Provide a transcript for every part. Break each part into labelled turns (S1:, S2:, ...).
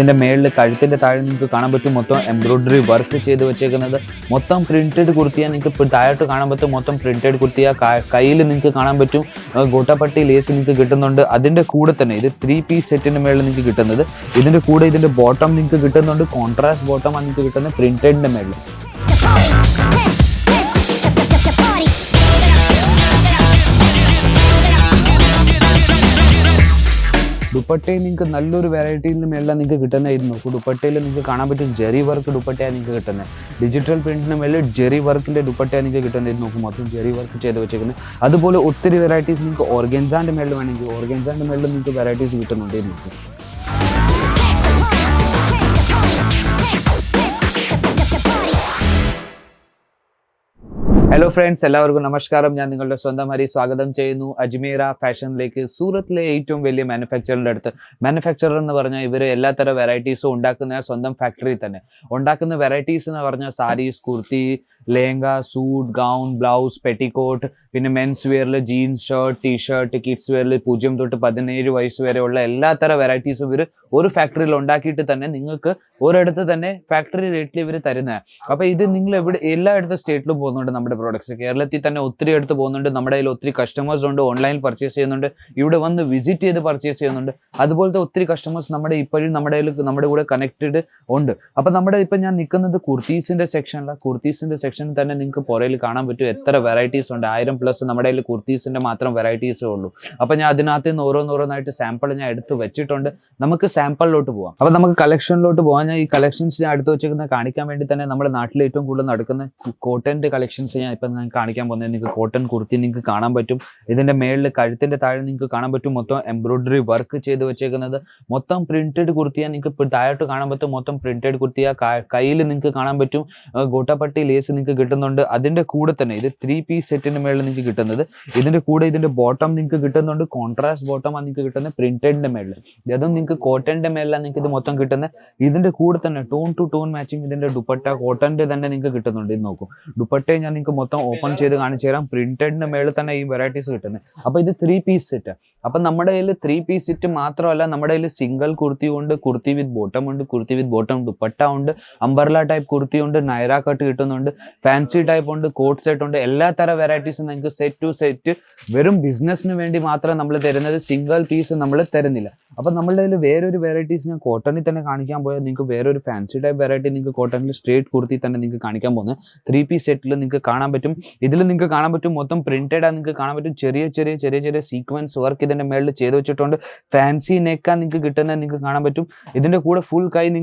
S1: ഇതിന്റെ മേളിൽ കഴുത്തിന്റെ താഴെ നിങ്ങൾക്ക് കാണാൻ പറ്റും മൊത്തം എംബ്രോയിഡറി വർക്ക് ചെയ്ത് വെച്ചേക്കുന്നത്. മൊത്തം പ്രിന്റഡ് കുർത്തിയ നിങ്ങൾക്ക് താഴോട്ട് കാണാൻ പറ്റും. മൊത്തം പ്രിന്റഡ് കുർത്തിയ കയ്യിൽ നിങ്ങൾക്ക് കാണാൻ പറ്റും ഗോട്ടാപ്പട്ടി ലേസ് നിങ്ങൾക്ക് കിട്ടുന്നുണ്ട്. അതിന്റെ കൂടെ തന്നെ ഇത് 3 പീസ് സെറ്റിന്റെ മേളിൽ നിങ്ങൾക്ക് കിട്ടുന്നത്. ഇതിന്റെ കൂടെ ഇതിന്റെ ബോട്ടം നിങ്ങൾക്ക് കിട്ടുന്നുണ്ട്. കോൺട്രാസ്റ്റ് ബോട്ടമാണ് നിങ്ങൾക്ക് കിട്ടുന്നത് പ്രിന്റഡിന്റെ മേളിൽ. ദുപ്പട്ടയിൽ നിങ്ങൾക്ക് നല്ലൊരു വെറൈറ്റിയിൽ മേളിലാണ് നിങ്ങൾക്ക് കിട്ടുന്നതായിരുന്നു. ദുപ്പട്ടയിൽ നിങ്ങൾക്ക് കാണാൻ പറ്റും ജെറി വർക്ക് ദുപ്പട്ടയാണ് നിങ്ങൾക്ക് കിട്ടുന്നത്. ഡിജിറ്റൽ പ്രിന്റിന് മേളിൽ ജെറി വർക്കിന്റെ ദുപ്പട്ടയാണ് നിങ്ങൾക്ക് കിട്ടുന്നത്. നോക്കും മൊത്തം ജെറി വർക്ക് ചെയ്ത് വെച്ചേക്കുന്നത്. അതുപോലെ ഒത്തിരി വെറൈറ്റീസ് നിങ്ങൾക്ക് ഓർഗൻസാന്റെ മേളിൽ വേണമെങ്കിൽ ഓർഗൻസാന്റെ മേളിൽ നിങ്ങൾക്ക് വെറൈറ്റീസ് കിട്ടുന്നുണ്ട്. ഹലോ ഫ്രണ്ട്സ്, എല്ലാവർക്കും നമസ്കാരം. ഞാൻ നിങ്ങളുടെ സ്വന്തം ഹരി സ്വാഗതം ചെയ്യുന്നു അജ്മീറ ഫാഷനിലേക്ക്. സൂറത്തിലെ ഏറ്റവും വലിയ മാനുഫാക്ചറിൻ്റെ അടുത്ത്. മാനുഫാക്ചറർ എന്ന് പറഞ്ഞാൽ ഇവർ എല്ലാത്തരം വെറൈറ്റീസും ഉണ്ടാക്കുന്ന സ്വന്തം ഫാക്ടറി തന്നെ ഉണ്ടാക്കുന്ന വെറൈറ്റീസ് എന്ന് പറഞ്ഞാൽ saris, kurti, lehenga, suit, gown, blouse, petticoat, പിന്നെ മെൻസ് വെയറിൽ ജീൻസ്, ഷർട്ട്, ടീഷർട്ട്, കിഡ്സ് വെയറിൽ 0 തൊട്ട് 17 വയസ്സ് വരെയുള്ള എല്ലാത്തരം വെറൈറ്റീസും ഇവർ ഒരു ഫാക്ടറിയിൽ ഉണ്ടാക്കിയിട്ട് തന്നെ നിങ്ങൾക്ക് ഒരിടത്ത് തന്നെ ഫാക്ടറി റേറ്റിൽ ഇവർ തരുന്നതാണ്. അപ്പോൾ ഇത് നിങ്ങൾ എല്ലായിടത്തും സ്റ്റേറ്റിലും പോകുന്നുണ്ട്. നമ്മുടെ പ്രോഡക്ട്സ് കേരളത്തിൽ തന്നെ ഒത്തിരി അടുത്ത് പോകുന്നുണ്ട്. നമ്മുടെ കയ്യിൽ ഒത്തിരി കസ്റ്റമേഴ്സ് ഉണ്ട്, ഓൺലൈനിൽ പർച്ചേസ് ചെയ്യുന്നുണ്ട്, ഇവിടെ വന്ന് വിസിറ്റ് ചെയ്ത് പർച്ചേസ് ചെയ്യുന്നുണ്ട്. അതുപോലത്തെ ഒത്തിരി കസ്റ്റമേഴ്സ് ഇപ്പോഴും നമ്മുടെ കൂടെ കണക്റ്റഡ് ഉണ്ട്. അപ്പം ഇപ്പം ഞാൻ നിൽക്കുന്നത് കുർത്തീസിന്റെ സെക്ഷനിലാണ്. കുർത്തീസിന്റെ സെക്ഷനിൽ തന്നെ നിങ്ങൾക്ക് പുറയിൽ കാണാൻ പറ്റും എത്ര വെറൈറ്റീസ് ഉണ്ട്. 1000+ നമ്മുടെ കയ്യിൽ കുർത്തീസിന്റെ മാത്രം വെറൈറ്റീസേ ഉള്ളൂ. അപ്പം ഞാൻ അതിനകത്ത് നിന്ന് ഓരോന്നോരോന്നായിട്ട് സാമ്പിൾ ഞാൻ എടുത്ത് വെച്ചിട്ടുണ്ട്. നമുക്ക് സാമ്പിളിലോട്ട് പോകാം. അപ്പം നമുക്ക് കളക്ഷനിലോട്ട് പോകാൻ ഞാൻ ഈ കളക്ഷൻസ് ഞാൻ എടുത്ത് വെച്ചിരിക്കുന്ന കാണിക്കാൻ വേണ്ടി തന്നെ നമ്മുടെ നാട്ടിൽ ഏറ്റവും കൂടുതൽ നടക്കുന്ന കോട്ടന്റെ കളക്ഷൻസ് ഞാൻ ഇപ്പം ഞാൻ കാണിക്കാൻ പോകുന്നത്. നിങ്ങൾക്ക് കോട്ടൺ കുർത്തി നിങ്ങൾക്ക് കാണാൻ പറ്റും. ഇതിന്റെ മേളിൽ കഴുത്തിന്റെ താഴെ നിങ്ങൾക്ക് കാണാൻ പറ്റും മൊത്തം എംബ്രോയിഡറി വർക്ക് ചെയ്ത് വെച്ചേക്കുന്നത്. മൊത്തം പ്രിന്റഡ് കുർത്തിയ നിങ്ങൾക്ക് താഴോട്ട് കാണാൻ പറ്റും. മൊത്തം പ്രിന്റഡ് കുർത്തിയ കയ്യിൽ നിങ്ങൾക്ക് കാണാൻ പറ്റും ഗോട്ടാപ്പട്ടി ലേസ് നിങ്ങൾക്ക് കിട്ടുന്നുണ്ട്. അതിന്റെ കൂടെ തന്നെ ഇത് 3 പീസ് സെറ്റിന്റെ മേളിൽ നിങ്ങൾക്ക് കിട്ടുന്നത്. ഇതിന്റെ കൂടെ ഇതിന്റെ ബോട്ടം നിങ്ങൾക്ക് കിട്ടുന്നുണ്ട്. കോൺട്രാസ്റ്റ് ബോട്ടമാണ് നിങ്ങൾക്ക് കിട്ടുന്നത് പ്രിന്റഡിന്റെ മേളിൽ. അതും നിങ്ങൾക്ക് കോട്ടന്റെ മേളിലാണ് നിങ്ങൾക്ക് ഇത് മൊത്തം കിട്ടുന്നത്. ഇതിന്റെ കൂടെ തന്നെ ടോൺ ടു ടോൺ മാച്ചിങ് ഇതിന്റെ ദുപ്പട്ട കോട്ടന്റെ തന്നെ നിങ്ങൾക്ക് കിട്ടുന്നുണ്ട്. ഇത് നോക്കൂ, ദുപ്പട്ടയെ ഞാൻ നിങ്ങൾക്ക് മൊത്തം ഓപ്പൺ ചെയ്ത് കാണിച്ചു തരാം. പ്രിന്റഡിന്റെ മേളിൽ തന്നെ ഈ വെറൈറ്റീസ് കിട്ടുന്നത്. അപ്പൊ ഇത് 3 പീസ് സെറ്റ്. അപ്പൊ നമ്മുടെ കയ്യിൽ 3 പീസ് സെറ്റ് മാത്രമല്ല, നമ്മുടെ കയ്യിൽ സിംഗിൾ കുർത്തി ഉണ്ട്, കുർത്തി വിത്ത് ബോട്ടം ഉണ്ട്, കുർത്തി വിത്ത് ബോട്ടം ദുപ്പട്ട ഉണ്ട്, അംബർല ടൈപ്പ് കുർത്തി ഉണ്ട്, നൈറ കട്ട് കിട്ടുന്നുണ്ട്, ഫാൻസി ടൈപ്പ് ഉണ്ട്, കോട്ട് സെറ്റ് ഉണ്ട്. എല്ലാ തരം വെറൈറ്റീസും നിങ്ങൾക്ക് സെറ്റ് ടു സെറ്റ് വെറും ബിസിനസ്സിന് വേണ്ടി മാത്രം നമ്മൾ തരുന്നത്. സിംഗിൾ പീസ് നമ്മൾ തരുന്നില്ല. അപ്പൊ നമ്മളുടെ കയ്യിൽ വേറൊരു വെറൈറ്റീസ് ഞാൻ കോട്ടണിൽ തന്നെ കാണിക്കാൻ പോയാൽ നിങ്ങൾക്ക് വേറൊരു ഫാൻസി ടൈപ്പ് വെറൈറ്റി നിങ്ങൾക്ക് കോട്ടണിൽ സ്ട്രേറ്റ് കുർത്തി തന്നെ നിങ്ങൾക്ക് കാണിക്കാൻ പോകുന്നത്. 3 പീസ് സെറ്റിൽ നിങ്ങൾക്ക് കാണാൻ പറ്റും. ഇതിൽ നിങ്ങൾക്ക് കാണാൻ പറ്റും മൊത്തം പ്രിന്റഡ് ആണ് നിങ്ങൾക്ക് കാണാൻ പറ്റും. ചെറിയ ചെറിയ സീക്വൻസ് വർക്ക് ഇതിന്റെ മേളിൽ ചെയ്ത് വെച്ചിട്ടുണ്ട്. ഫാൻസി നെക്കാ നിങ്ങൾക്ക് കിട്ടുന്നത് നിങ്ങൾക്ക് കാണാൻ പറ്റും. ഇതിന്റെ കൂടെ ഫുൾ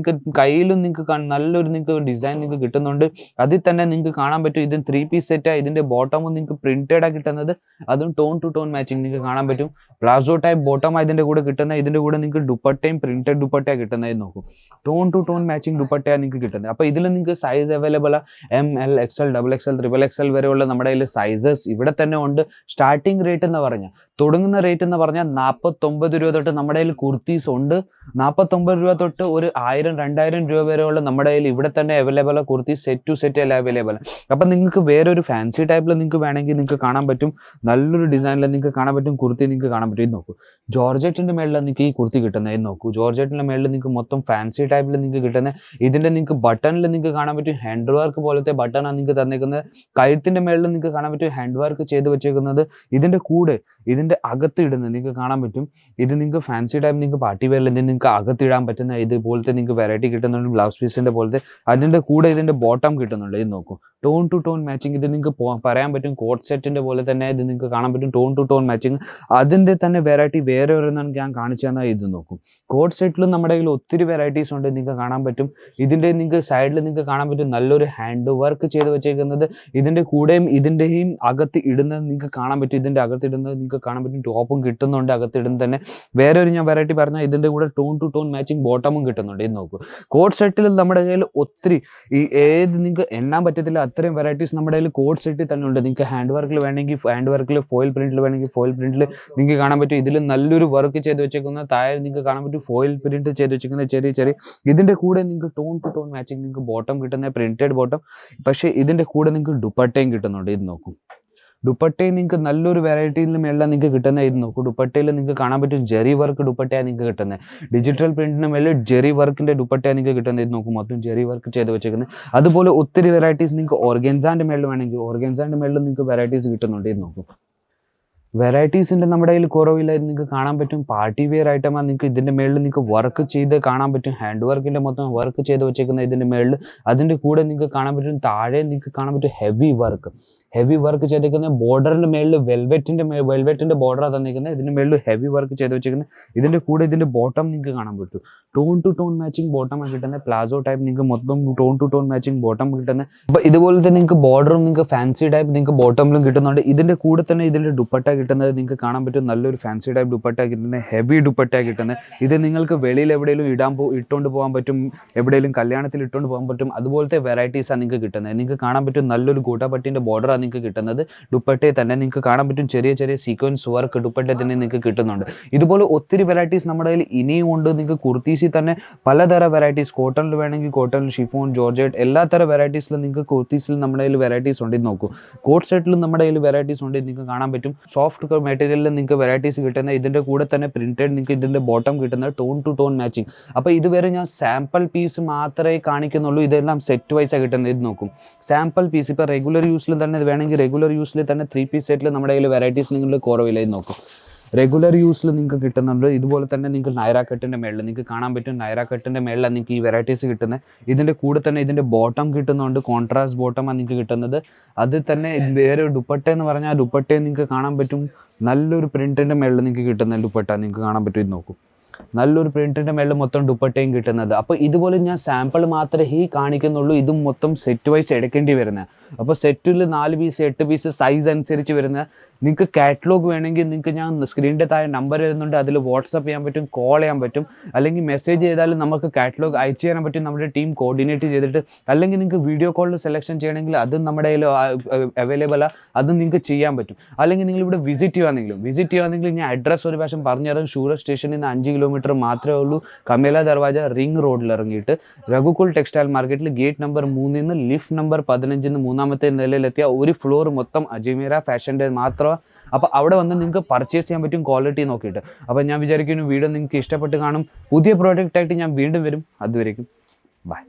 S1: കയ്യിലും നിങ്ങൾക്ക് നല്ലൊരു നിങ്ങൾക്ക് ഡിസൈൻ നിങ്ങൾക്ക് കിട്ടുന്നുണ്ട്. അതിൽ തന്നെ നിങ്ങൾക്ക് കാണാൻ പറ്റും ഇത് 3 പീസ് സെറ്റാ. ഇതിന്റെ ബോട്ടമും നിങ്ങൾക്ക് പ്രിന്റഡ് ആ കിട്ടുന്നത്. അതും ടോൺ ടു ടോൺ മാച്ചിങ് നിങ്ങൾക്ക് കാണാൻ പറ്റും. പ്ലാസോ ടൈപ്പ് ബോട്ടമാണ് ഇതിന്റെ കൂടെ കിട്ടുന്നത്. ഇതിന്റെ കൂടെ നിങ്ങൾക്ക് ദുപ്പട്ടയും പ്രിന്റഡ് ദുപ്പട്ടയാണ് കിട്ടുന്നത്. നോക്കും, ടോൺ ടു ടോൺ മാച്ചിങ് ദുപ്പട്ടയാണ് നിങ്ങൾക്ക് കിട്ടുന്നത്. അപ്പൊ ഇതിൽ നിങ്ങൾക്ക് സൈസ് അവൈലബിൾ ആ. ML, XL, XXL, XXL വരെയുള്ള നമ്മുടെ കയ്യിൽ സൈസസ് ഇവിടെ തന്നെ ഉണ്ട്. സ്റ്റാർട്ടിംഗ് റേറ്റ് എന്ന് പറഞ്ഞാൽ തുടങ്ങുന്ന റേറ്റ് എന്ന് പറഞ്ഞാൽ 49 രൂപ തൊട്ട് നമ്മുടെ കയ്യിൽ കുർത്തീസ് ഉണ്ട്. 49 രൂപ തൊട്ട് ഒരു 1000-2000 രൂപ വരെയുള്ള നമ്മുടെ കയ്യിൽ ഇവിടെ തന്നെ അവൈലബിൾ ആ. കുർത്തി സെറ്റ് ടു സെറ്റ് എല്ലാം അവൈലബിൾ. അപ്പം നിങ്ങൾക്ക് വേറൊരു ഫാൻസി ടൈപ്പിൽ നിങ്ങൾക്ക് വേണമെങ്കിൽ നിങ്ങൾക്ക് കാണാൻ പറ്റും. നല്ലൊരു ഡിസൈനിൽ നിങ്ങൾക്ക് കാണാൻ പറ്റും കുർത്തി നിങ്ങൾക്ക് കാണാൻ പറ്റും. ഇത് നോക്കൂ, ജോർജറ്റിന്റെ മേളിൽ നിങ്ങൾക്ക് ഈ കുർത്തി കിട്ടുന്നത്. ഇത് നോക്കൂ, ജോർജറ്റിന്റെ മേളിൽ നിങ്ങൾക്ക് മൊത്തം ഫാൻസി ടൈപ്പിൽ നിങ്ങൾക്ക് കിട്ടുന്നത്. ഇതിന്റെ നിങ്ങൾക്ക് ബട്ടണിൽ നിങ്ങൾക്ക് കാണാൻ പറ്റും ഹാൻഡ് വർക്ക് പോലത്തെ ബട്ടണാണ് നിങ്ങൾക്ക് തന്നേക്കുന്നത്. കഴുത്തിന്റെ മേളിൽ നിങ്ങൾക്ക് കാണാൻ പറ്റും ഹാൻഡ് വർക്ക് ചെയ്ത് വെച്ചേക്കുന്നത്. ഇതിന്റെ കൂടെ ഇതിന്റെ അകത്ത് ഇടുന്നത് നിങ്ങൾക്ക് കാണാൻ പറ്റും. ഇത് നിങ്ങൾക്ക് ഫാൻസി ടൈപ്പ് നിങ്ങൾക്ക് പാർട്ടി വെയറിൽ നിങ്ങൾക്ക് അകത്ത് ഇടാൻ പറ്റുന്ന ഇതുപോലത്തെ നിങ്ങൾക്ക് വെറൈറ്റി കിട്ടുന്നുണ്ട്. ബ്ലൗസ് പീസിന്റെ പോലത്തെ. അതിന്റെ കൂടെ ഇതിന്റെ ബോട്ടം കിട്ടുന്നുണ്ട്. ഇത് നോക്കൂ, ടോൺ ടു ടോൺ മാച്ചിങ്. ഇത് നിങ്ങൾക്ക് പറയാൻ പറ്റും കോട്ട് സെറ്റിന്റെ പോലെ തന്നെ ഇത് നിങ്ങൾക്ക് കാണാൻ പറ്റും. Tone to tone matching. അതിന്റെ തന്നെ വെറൈറ്റി വേറെ ഒരെണ്ണം ഞാൻ കാണിച്ചു തന്നാൽ ഇത് നോക്കും. കോട്ട് സെറ്റിലും നമ്മുടെ കയ്യിൽ ഒത്തിരി വെറൈറ്റീസ് ഉണ്ട് നിങ്ങൾക്ക് കാണാൻ പറ്റും. ഇതിന്റെ നിങ്ങൾക്ക് സൈഡിൽ നിങ്ങൾക്ക് കാണാൻ പറ്റും നല്ലൊരു ഹാൻഡ് വർക്ക് ചെയ്ത് വെച്ചേക്കുന്നത്. ഇതിന്റെ കൂടെയും ഇതിന്റെയും അകത്ത് ഇടുന്നത് നിങ്ങൾക്ക് കാണാൻ പറ്റും. ഇതിന്റെ അകത്ത് ഇടുന്നത് നിങ്ങൾക്ക് കാണാൻ പറ്റും. ടോപ്പും കിട്ടുന്നുണ്ട് അകത്ത് ഇടുന്നത് തന്നെ. വേറെ ഒരു ഞാൻ വെറൈറ്റി പറഞ്ഞാൽ ഇതിന്റെ കൂടെ ടോൺ ടു ടോൺ മാച്ചിങ് ബോട്ടമും കിട്ടുന്നുണ്ട്. ഇത് നോക്കൂ, കോട്ട് സെറ്റിൽ നമ്മുടെ കയ്യിൽ ഒത്തിരി നിങ്ങൾക്ക് എണ്ണാൻ പറ്റത്തില്ല അത്രയും വെറൈറ്റീസ് നമ്മുടെ കയ്യിൽ കോട്ട് സെറ്റിൽ തന്നെ ഉണ്ട്. നിങ്ങൾക്ക് ഹാൻഡ് വർക്കിൽ വേണമെങ്കിൽ ഹാൻഡ് വർക്കിൽ, ഫോയിൽ പ്രിന്റിൽ വേണമെങ്കിൽ ഫോയിൽ പ്രിന്റിൽ നിങ്ങൾക്ക് കാണാൻ പറ്റും. ഇതിൽ നല്ലൊരു വർക്ക് ചെയ്ത് വെച്ചേക്കുന്ന താഴെ നിങ്ങൾക്ക് കാണാൻ പറ്റും ഫോയിൽ പ്രിന്റ് ചെയ്ത് വെച്ചിരിക്കുന്ന ചെറിയ ഇതിന്റെ കൂടെ നിങ്ങൾക്ക് ടോൺ ടു ടോൺ മാച്ചിങ് നിങ്ങൾക്ക് ബോട്ടം കിട്ടുന്ന പ്രിന്റഡ് ബോട്ടം. പക്ഷേ ഇതിന്റെ കൂടെ നിങ്ങൾക്ക് ദുപ്പട്ടയും കിട്ടുന്നുണ്ട്. ഇത് നോക്കൂ, ദുപ്പട്ടയിൽ നിങ്ങൾക്ക് നല്ലൊരു വെറൈറ്റിയിൽ മേളിൽ നിങ്ങൾക്ക് കിട്ടുന്ന ഇത് നോക്കൂ. ദുപ്പട്ടയിൽ നിങ്ങൾക്ക് കാണാൻ പറ്റും ജെറി വർക്ക് ദുപ്പട്ടയാണ് നിങ്ങൾക്ക് കിട്ടുന്നത്. ഡിജിറ്റൽ പ്രിന്റിന് മേളിൽ ജെറി വർക്കിന്റെ ദുപ്പട്ടയാണ് നിങ്ങൾക്ക് കിട്ടുന്നത്. ഇത് നോക്കൂ, മൊത്തം ജെറി വർക്ക് ചെയ്ത് വെച്ചേക്കുന്നത്. അതുപോലെ ഒത്തിരി വെറൈറ്റീസ് നിങ്ങൾക്ക് ഓർഗൻസാന്റെ മേളിൽ വേണമെങ്കിൽ ഓർഗൻസാന്റെ മേളിൽ നിങ്ങൾക്ക് വെറൈറ്റീസ് കിട്ടുന്നുണ്ട്. ഇത് നോക്കൂ, വെറൈറ്റീസിൻ്റെ നമ്മുടെ കയ്യിൽ കുറവില്ല. ഇത് നിങ്ങൾക്ക് കാണാൻ പറ്റും പാർട്ടി വെയർ ഐറ്റമാണ്. നിങ്ങൾക്ക് ഇതിൻ്റെ മേളിൽ നിങ്ങൾക്ക് വർക്ക് ചെയ്ത് കാണാൻ പറ്റും. ഹാൻഡ് വർക്കിൻ്റെ മൊത്തം വർക്ക് ചെയ്ത് വെച്ചേക്കുന്ന ഇതിൻ്റെ മേളിൽ. അതിൻ്റെ കൂടെ നിങ്ങൾക്ക് കാണാൻ പറ്റും താഴെ നിങ്ങൾക്ക് കാണാൻ പറ്റും ഹെവി വർക്ക് ചെയ്തേക്കുന്ന ബോർഡറിൻ്റെ മേളിൽ വെൽവെറ്റിൻ്റെ ബോർഡറാണ് തന്നിരിക്കുന്നത്. ഇതിൻ്റെ മേളിൽ ഹെവി വർക്ക് ചെയ്ത് വെച്ചേക്കുന്നത്. ഇതിൻ്റെ കൂടെ ഇതിൻ്റെ ബോട്ടം നിങ്ങൾക്ക് കാണാൻ പറ്റും. ടോൺ ടു ടോൺ മാച്ചിങ് ബോട്ടമാണ് കിട്ടുന്നത്. പ്ലാസോ ടൈപ്പ് നിങ്ങൾക്ക് മൊത്തം tone to tone matching bottom കിട്ടുന്നത്. അപ്പോൾ ഇതുപോലെ തന്നെ നിങ്ങൾക്ക് ബോർഡറും നിങ്ങൾക്ക് ഫാൻസി ടൈപ്പ് നിങ്ങൾക്ക് ബോട്ടമിലും കിട്ടുന്നുണ്ട്. ഇതിൻ്റെ കൂടെ തന്നെ ഇതിൻ്റെ ദുപ്പട്ട കിട്ടുന്നത് നിങ്ങൾക്ക് കാണാൻ പറ്റും. നല്ലൊരു ഫാൻസി ടൈപ്പ് ദുപ്പട്ട കിട്ടുന്നത്, ഹെവി ദുപ്പട്ട കിട്ടുന്നത്. ഇത് നിങ്ങൾക്ക് വെളിയിൽ എവിടെയെങ്കിലും ഇട്ടുകൊണ്ട് പോകാൻ പറ്റും, എവിടെയെങ്കിലും കല്യാണത്തിൽ ഇട്ടുകൊണ്ട് പോകാൻ പറ്റും. അതുപോലത്തെ വെറൈറ്റീസാണ് നിങ്ങൾക്ക് കിട്ടുന്നത്. നിങ്ങൾക്ക് കാണാൻ പറ്റും നല്ലൊരു കൂട്ടപ്പട്ടിൻ്റെ ബോർഡറാണ് നിങ്ങൾക്ക് കിട്ടുന്നത്. ദുപ്പട്ടയിൽ തന്നെ നിങ്ങൾക്ക് കാണാൻ പറ്റും ചെറിയ ചെറിയ സീക്വൻസ് വർക്ക് ദുപ്പട്ടയിൽ തന്നെ നിങ്ങൾക്ക് കിട്ടുന്നുണ്ട്. ഇതുപോലെ ഒത്തിരി വെറൈറ്റീസ് നമ്മുടെ കയ്യിൽ ഇനിയും ഉണ്ട്. നിങ്ങൾക്ക് കുർത്തീസിൽ തന്നെ പലതരം വെറൈറ്റീസ്, കോട്ടണിൽ വേണമെങ്കിൽ കോട്ടണിൽ, ഷിഫോൺ, ജോർജറ്റ്, എല്ലാ തരം വെറൈറ്റീസിലും നിങ്ങൾക്ക് കുർത്തീസിൽ നമ്മുടെ കയ്യിൽ വെറൈറ്റീസ് ഉണ്ട്. ഇത് നോക്കൂ, കോട്ട് സെറ്റിലും നമ്മുടെ കയ്യിൽ വെറൈറ്റീസ് ഉണ്ട്. നിങ്ങൾക്ക് കാണാൻ പറ്റും സോഫ്റ്റ് മെറ്റീരിയലിൽ നിങ്ങൾക്ക് വെറൈറ്റീസ് കിട്ടുന്നത്. ഇതിൻ്റെ കൂടെ തന്നെ പ്രിന്റഡ് നിങ്ങൾക്ക് ഇതിൻ്റെ ബോട്ടം കിട്ടുന്നത് ടോൺ ടു ടോൺ മാച്ചിങ്. അപ്പോൾ ഇതുവരെ ഞാൻ സാമ്പിൾ പീസ് മാത്രമേ കാണിക്കുന്നുള്ളൂ. ഇതെല്ലാം സെറ്റ് വൈസാണ് കിട്ടുന്നത്. ഇത് നോക്കും, സാമ്പിൾ പീസ്. ഇപ്പോൾ റെഗുലർ യൂസിൽ തന്നെ വേണമെങ്കിൽ റെഗുലർ യൂസിൽ തന്നെ 3 പീസ് സെറ്റിൽ നമ്മുടെ കയ്യിൽ വെറൈറ്റീസ് നിങ്ങൾ കുറവില്ല. ഇത് നോക്കും, റെഗുലർ യൂസിൽ നിങ്ങൾക്ക് കിട്ടുന്നുണ്ട്. ഇതുപോലെ തന്നെ നിങ്ങൾക്ക് നൈറ കട്ടിൻ്റെ മേളിൽ നിങ്ങൾക്ക് കാണാൻ പറ്റും. നൈറ കട്ടിൻ്റെ മേളിലാണ് നിങ്ങൾക്ക് ഈ വെറൈറ്റീസ് കിട്ടുന്നത്. ഇതിൻ്റെ കൂടെ തന്നെ ഇതിൻ്റെ ബോട്ടം കിട്ടുന്നുണ്ട്. കോൺട്രാസ്റ്റ് ബോട്ടമാണ് നിങ്ങൾക്ക് കിട്ടുന്നത്. അത് തന്നെ വേറെ ദുപ്പട്ട എന്ന് പറഞ്ഞാൽ ദുപ്പട്ടയെ നിങ്ങൾക്ക് കാണാൻ പറ്റും നല്ലൊരു പ്രിൻറ്റിൻ്റെ മേളിൽ നിങ്ങൾക്ക് കിട്ടുന്ന ദുപ്പട്ട നിങ്ങൾക്ക് കാണാൻ പറ്റും. ഇത് നോക്കും, നല്ലൊരു പ്രിന്റിൻ്റെ മേളിൽ മൊത്തം ദുപ്പട്ടയും കിട്ടുന്നത്. അപ്പോൾ ഇതുപോലെ ഞാൻ സാമ്പിൾ മാത്രമേ ഈ കാണിക്കുന്നുള്ളൂ. ഇതും മൊത്തം സെറ്റ് വൈസ് എടുക്കേണ്ടി വരുന്നത്. അപ്പോൾ സെറ്റിൽ 4 പീസ് 8 പീസ് സൈസ് അനുസരിച്ച് വരുന്ന. നിങ്ങൾക്ക് കാറ്റലോഗ് വേണമെങ്കിൽ നിങ്ങൾക്ക് ഞാൻ സ്ക്രീനിൻ്റെ താഴെ നമ്പർ തരുന്നുണ്ട്. അതിൽ വാട്സപ്പ് ചെയ്യാൻ പറ്റും, കോൾ ചെയ്യാൻ പറ്റും, അല്ലെങ്കിൽ മെസ്സേജ് ചെയ്താലും നമുക്ക് കാറ്റലോഗ് അയച്ചു തരാൻ പറ്റും. നമ്മുടെ ടീം കോർഡിനേറ്റ് ചെയ്തിട്ട്, അല്ലെങ്കിൽ നിങ്ങൾക്ക് വീഡിയോ കോളിൽ സെലക്ഷൻ ചെയ്യണമെങ്കിൽ അതും നമ്മുടെ കയ്യിൽ അവൈലബിളാണ്. അതും നിങ്ങൾക്ക് ചെയ്യാൻ പറ്റും. അല്ലെങ്കിൽ നിങ്ങളിവിടെ വിസിറ്റ് ചെയ്യുകയാണെങ്കിലും ഞാൻ അഡ്രസ്സ് ഒരു പ്രാവശ്യം പറഞ്ഞുതരാം. സൂറത്ത് സ്റ്റേഷനിൽ നിന്ന് 5 കിലോമീറ്റർ മാത്രമേ ഉള്ളൂ. കമേല ദർവാജ റിംഗ് റോഡിൽ ഇറങ്ങിയിട്ട് രഘുകുൽ ടെക്സ്റ്റൈൽ മാർക്കറ്റിൽ ഗേറ്റ് നമ്പർ 3 നിന്ന് ലിഫ്റ്റ് നമ്പർ 15 മൂന്നാമത്തെ നിലയിലെത്തിയ ഒരു ഫ്ലോർ മൊത്തം അജ്മീറ ഫാഷൻ്റെ മാത്രം. അപ്പോൾ അവിടെ വന്ന് നിങ്ങൾക്ക് പർച്ചേസ് ചെയ്യാൻ പറ്റും ക്വാളിറ്റി നോക്കിയിട്ട്. അപ്പോൾ ഞാൻ വിചാരിക്കുന്നു വീഡിയോ നിങ്ങൾക്ക് ഇഷ്ടപ്പെട്ട് കാണും. പുതിയ പ്രോഡക്റ്റായിട്ട് ഞാൻ വീണ്ടും വരും. അതുവരേക്കും ബൈ.